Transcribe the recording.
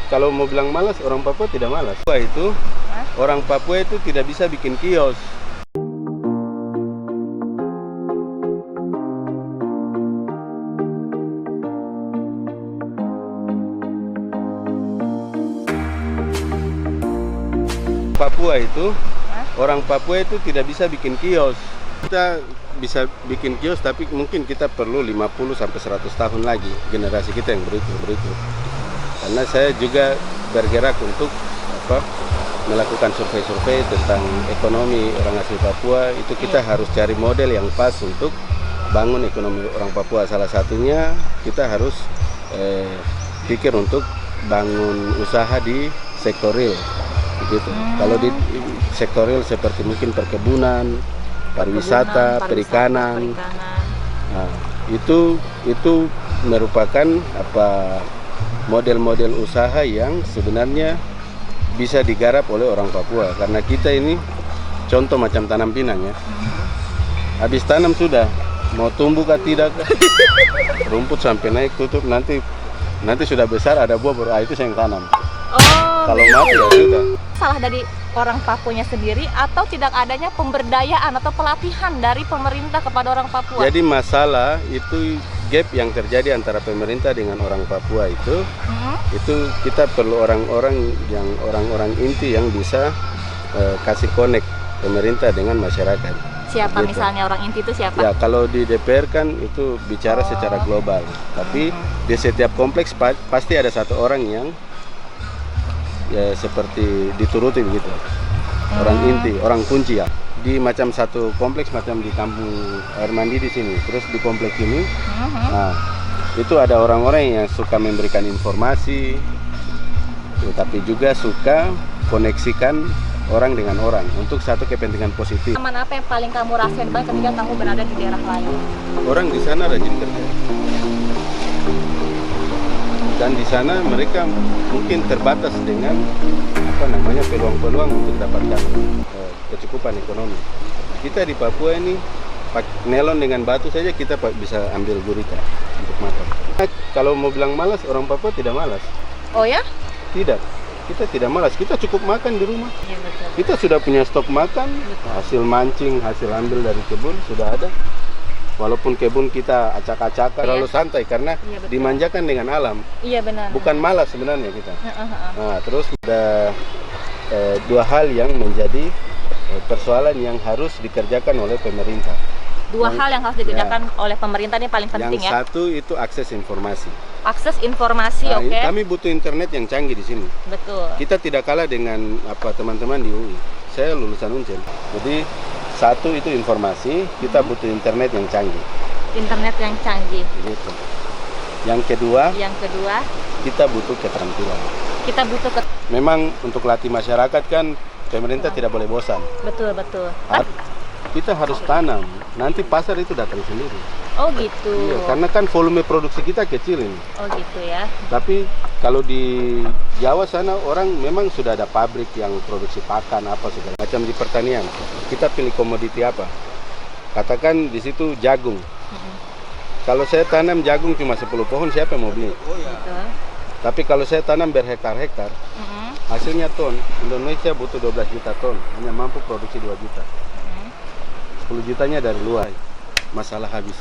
Kalau mau bilang malas, orang Papua tidak malas. Orang Papua itu tidak bisa bikin kios. Orang Papua itu tidak bisa bikin kios. Kita bisa bikin kios, tapi mungkin kita perlu 50 sampai 100 tahun lagi generasi kita yang berikut. Karena saya juga bergerak untuk melakukan survei-survei tentang ekonomi orang asli Papua. Itu kita harus cari model yang pas untuk bangun ekonomi orang Papua. Salah satunya kita harus pikir untuk bangun usaha di sektor real, begitu. Kalau di sektor real seperti mungkin perkebunan, pariwisata, perikanan. Nah, itu merupakan model-model usaha yang sebenarnya bisa digarap oleh orang Papua, karena kita ini contoh macam tanam pinang ya. Habis tanam sudah mau tumbuh kah tidak, rumput sampai naik tutup, nanti sudah besar ada buah baru itu saya yang tanam. Kalau mati ya sudah. Salah dari orang Papuanya sendiri atau tidak adanya pemberdayaan atau pelatihan dari pemerintah kepada orang Papua? Jadi masalah itu gap yang terjadi antara pemerintah dengan orang Papua itu kita perlu orang-orang inti yang bisa kasih connect pemerintah dengan masyarakat. Siapa gitu. Misalnya orang inti itu siapa? Ya, kalau di DPR kan itu bicara secara global, tapi di setiap kompleks pasti ada satu orang yang ya seperti dituruti begitu. Orang inti, orang kunci ya. Di macam satu kompleks macam di kampung air mandi di sini, terus di kompleks ini, nah itu ada orang-orang yang suka memberikan informasi, tapi juga suka koneksikan orang dengan orang untuk satu kepentingan positif. Aman apa yang paling kamu rasain banget ketika kamu berada di daerah lain? Orang di sana rajin kerja, dan di sana mereka mungkin terbatas dengan peluang-peluang untuk dapatkan kecukupan ekonomi. Kita di Papua ini nelon dengan batu saja kita bisa ambil gurita untuk makan. Kalau mau bilang malas, orang Papua tidak malas. Oh ya? Tidak, kita tidak malas. Kita cukup makan di rumah. Iya, betul. Kita sudah punya stok makan, hasil mancing, hasil ambil dari kebun sudah ada. Walaupun kebun kita acak-acakan, terlalu santai karena dimanjakan dengan alam. Iya benar. Bukan malas sebenarnya kita. Nah, terus ada dua hal yang menjadi persoalan yang harus dikerjakan oleh pemerintah. Dua hal yang harus dikerjakan oleh pemerintah ini paling penting ya. Yang satu itu akses informasi. Akses informasi, Nah, oke. Kami butuh internet yang canggih di sini. Betul. Kita tidak kalah dengan teman-teman di UI. Saya lulusan Uncen. Jadi satu itu informasi, kita butuh internet yang canggih. Internet yang canggih. Gitu. Yang kedua, kita butuh keterampilan. Memang untuk latih masyarakat kan pemerintah tidak boleh bosan. Betul. Kita harus tanam, nanti pasar itu datang sendiri. Oh gitu. Iya, karena kan volume produksi kita kecil ini. Oh gitu ya. Tapi kalau di Jawa sana orang memang sudah ada pabrik yang produksi pakan apa segala macam. Di pertanian kita pilih komoditi apa? Katakan di situ jagung. Kalau saya tanam jagung cuma 10 pohon, siapa yang mau beli? Betul. Tapi kalau saya tanam berhektar-hektar, hasilnya ton. Indonesia butuh 12 juta ton, hanya mampu produksi 2 juta. 10 jutanya dari luar, masalah habis.